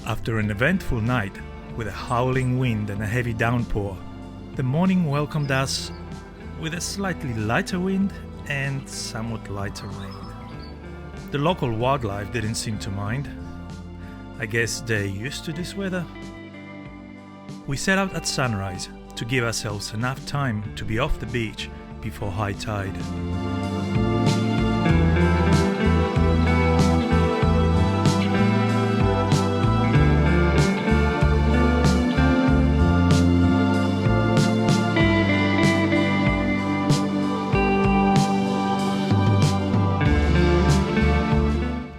After an eventful night, with a howling wind and a heavy downpour, the morning welcomed us with a slightly lighter wind and somewhat lighter rain. The local wildlife didn't seem to mind. I guess they're used to this weather. We set out at sunrise to give ourselves enough time to be off the beach before high tide.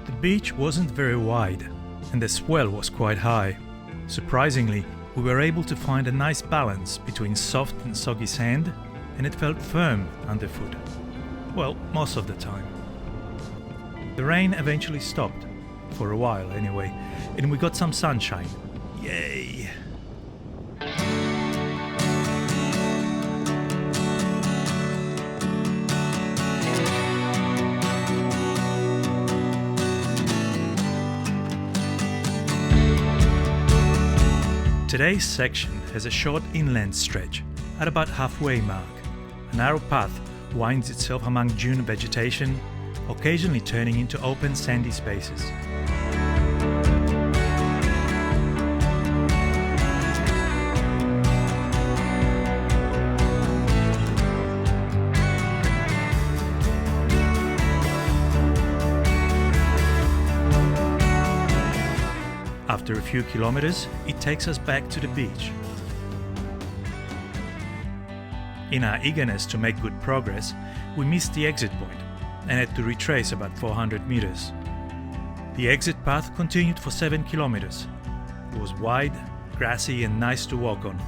The beach wasn't very wide, and the swell was quite high. Surprisingly, we were able to find a nice balance between soft and soggy sand, and it felt firm underfoot. Well, most of the time. The rain eventually stopped, for a while anyway, and we got some sunshine. Yay! Today's section has a short inland stretch at about halfway mark. A narrow path winds itself among dune vegetation, occasionally turning into open sandy spaces. After a few kilometers, it takes us back to the beach. In our eagerness to make good progress, we missed the exit point and had to retrace about 400 meters. The exit path continued for 7 kilometers. It was wide, grassy and nice to walk on.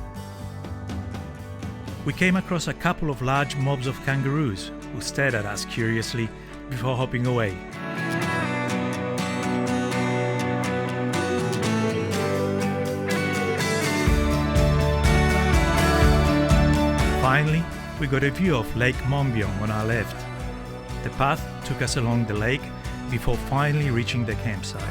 We came across a couple of large mobs of kangaroos who stared at us curiously before hopping away. Finally, we got a view of Lake Mombeong on our left. The path took us along the lake before finally reaching the campsite.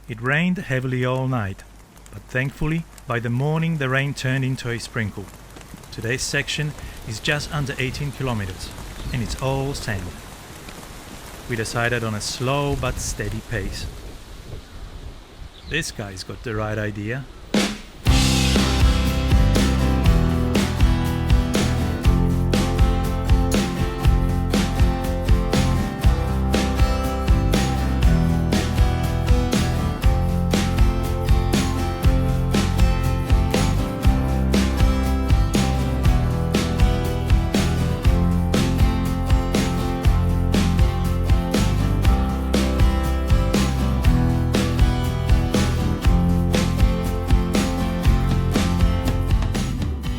It rained heavily all night, but thankfully, by the morning the rain turned into a sprinkle. Today's section is just under 18 kilometers, and it's all sand. We decided on a slow but steady pace. This guy's got the right idea.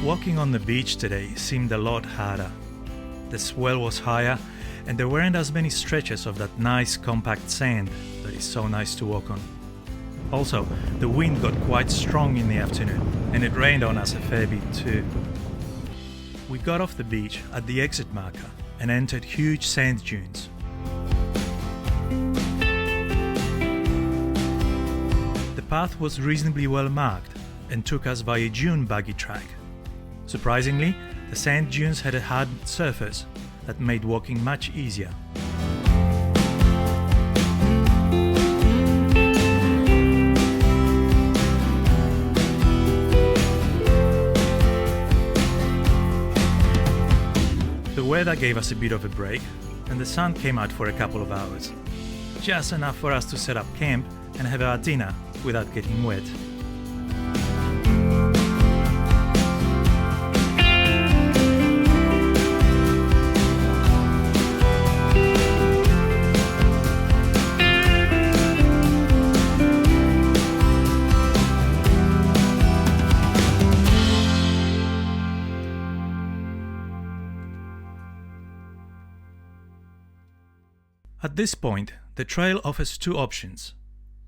Walking on the beach today seemed a lot harder. The swell was higher and there weren't as many stretches of that nice compact sand that is so nice to walk on. Also, the wind got quite strong in the afternoon and it rained on us a fair bit too. We got off the beach at the exit marker and entered huge sand dunes. The path was reasonably well marked and took us by a dune buggy track. Surprisingly, The sand dunes had a hard surface that made walking much easier. The weather gave us a bit of a break, and the sun came out for a couple of hours. Just enough for us to set up camp and have our dinner without getting wet. At this point, the trail offers two options.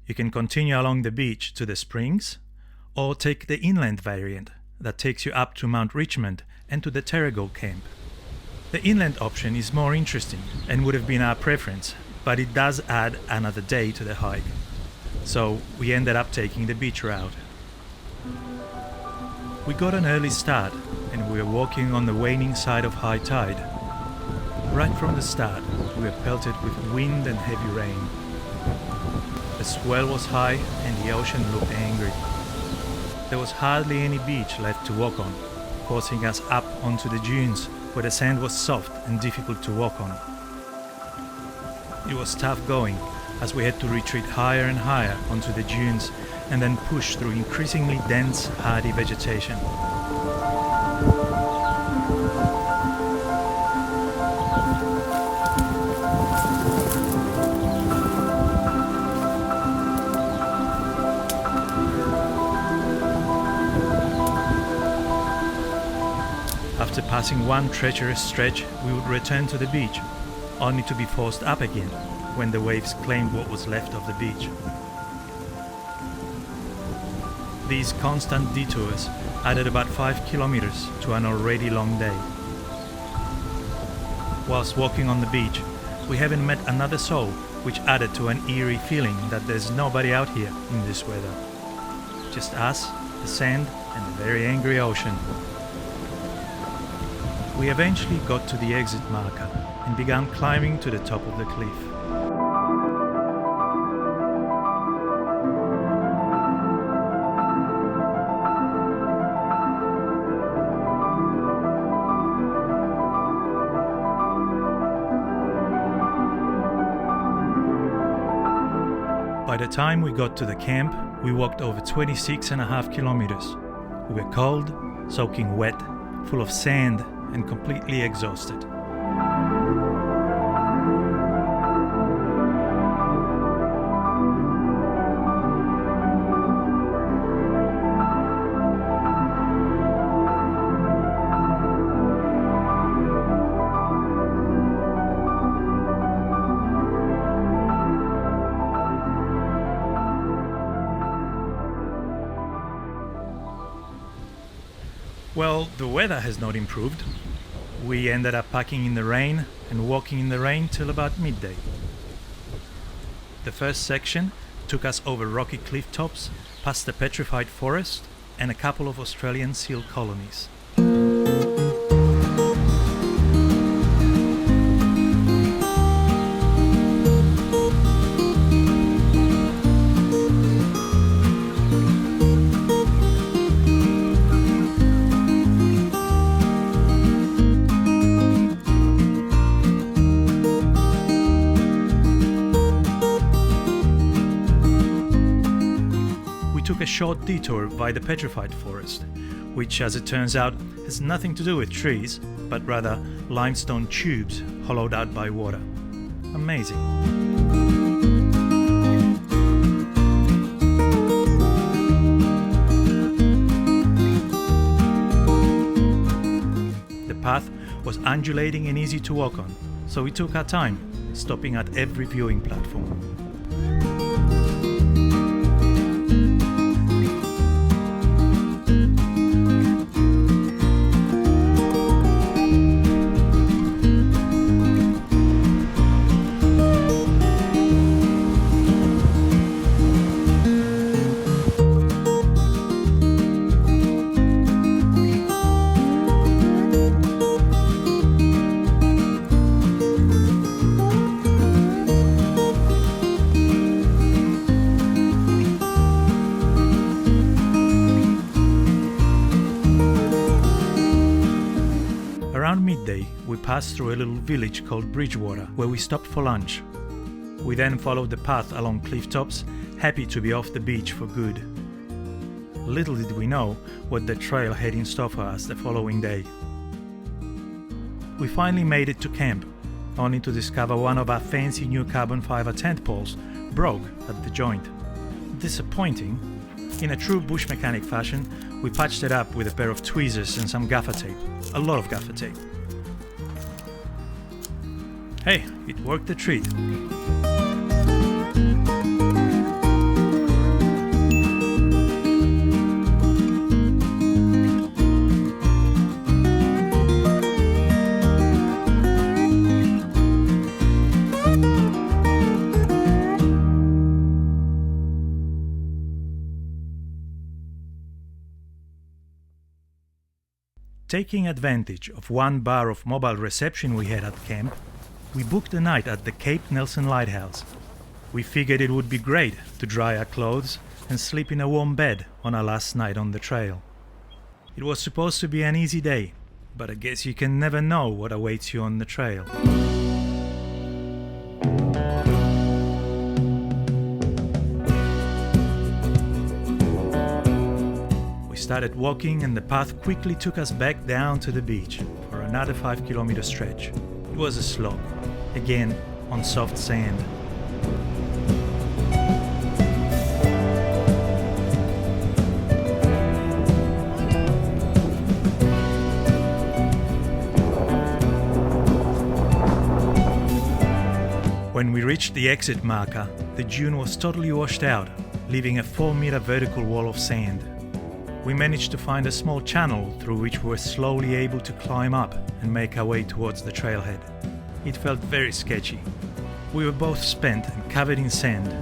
You can continue along the beach to the springs, or take the inland variant that takes you up to Mount Richmond and to the Terrigal camp. The inland option is more interesting and would have been our preference, but it does add another day to the hike. So we ended up taking the beach route. We got an early start and we were walking on the waning side of high tide. Right from the start, we were pelted with wind and heavy rain. The swell was high and the ocean looked angry. There was hardly any beach left to walk on, forcing us up onto the dunes where the sand was soft and difficult to walk on. It was tough going, as we had to retreat higher and higher onto the dunes and then push through increasingly dense, hardy vegetation. After passing one treacherous stretch, we would return to the beach, only to be forced up again when the waves claimed what was left of the beach. These constant detours added about 5 kilometers to an already long day. Whilst walking on the beach, we haven't met another soul, which added to an eerie feeling that there's nobody out here in this weather. Just us, the sand, and the very angry ocean. We eventually got to the exit marker and began climbing to the top of the cliff. By the time we got to the camp, we walked over 26.5 kilometers. We were cold, soaking wet, full of sand, and completely exhausted. Well, the weather has not improved. We ended up packing in the rain and walking in the rain till about midday. The first section took us over rocky cliff tops, past the petrified forest and a couple of Australian seal colonies. A short detour by the petrified forest, which, as it turns out, has nothing to do with trees, but rather limestone tubes hollowed out by water. Amazing. The path was undulating and easy to walk on, so we took our time, stopping at every viewing platform. midday, we passed through a little village called Bridgewater, where we stopped for lunch. We then followed the path along cliff tops, happy to be off the beach for good. Little did we know what the trail had in store for us the following day. We finally made it to camp, only to discover one of our fancy new carbon fibre tent poles broke at the joint. Disappointing. In a true bush mechanic fashion, we patched it up with a pair of tweezers and some gaffer tape. A lot of gaffer tape. Hey, it worked a treat. Taking advantage of one bar of mobile reception we had at camp, we booked a night at the Cape Nelson Lighthouse. We figured it would be great to dry our clothes and sleep in a warm bed on our last night on the trail. It was supposed to be an easy day, but I guess you can never know what awaits you on the trail. We started walking and the path quickly took us back down to the beach for another 5-kilometer stretch. It was a slog, again on soft sand. When we reached the exit marker, the dune was totally washed out, leaving a 4-meter vertical wall of sand. We managed to find a small channel through which we were slowly able to climb up and make our way towards the trailhead. It felt very sketchy. We were both spent and covered in sand,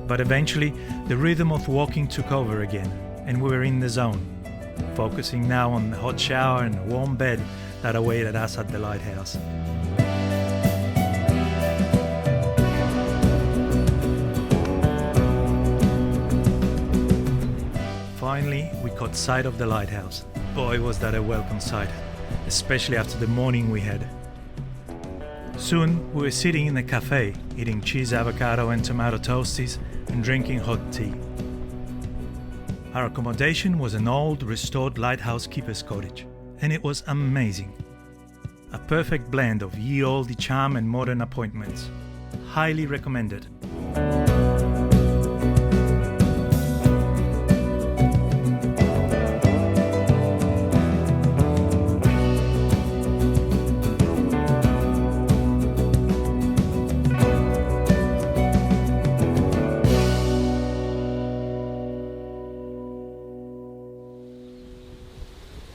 but eventually the rhythm of walking took over again and we were in the zone, focusing now on the hot shower and the warm bed that awaited us at the lighthouse. Finally, we caught sight of the lighthouse. Boy, was that a welcome sight, especially after the morning we had. Soon, we were sitting in a cafe, eating cheese, avocado and tomato toasties and drinking hot tea. Our accommodation was an old, restored lighthouse keeper's cottage, and it was amazing. A perfect blend of ye olde charm and modern appointments. Highly recommended.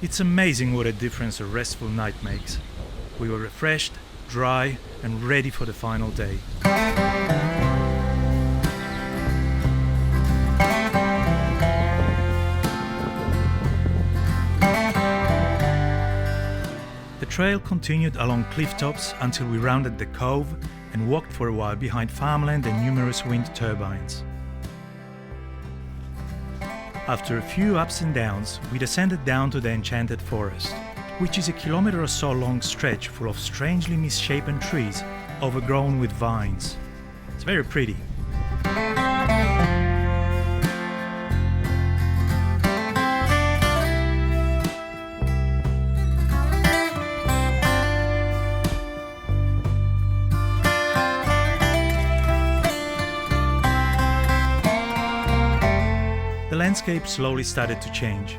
It's amazing what a difference a restful night makes. We were refreshed, dry, and ready for the final day. The trail continued along cliff tops until we rounded the cove and walked for a while behind farmland and numerous wind turbines. After a few ups and downs, we descended down to the Enchanted Forest, which is a kilometer or so long stretch full of strangely misshapen trees overgrown with vines. It's very pretty. The landscape slowly started to change.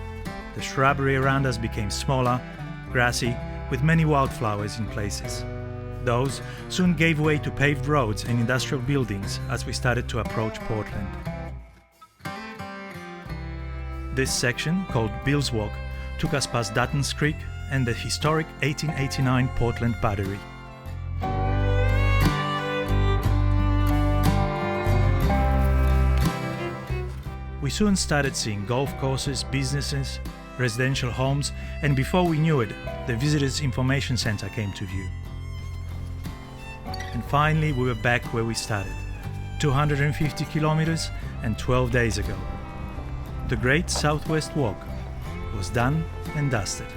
The shrubbery around us became smaller, grassy, with many wildflowers in places. Those soon gave way to paved roads and industrial buildings as we started to approach Portland. This section, called Bill's Walk, took us past Dutton's Creek and the historic 1889 Portland Battery. We soon started seeing golf courses, businesses, residential homes, and before we knew it, the Visitors Information Center came to view. And finally, we were back where we started, 250 kilometers and 12 days ago. The Great Southwest Walk was done and dusted.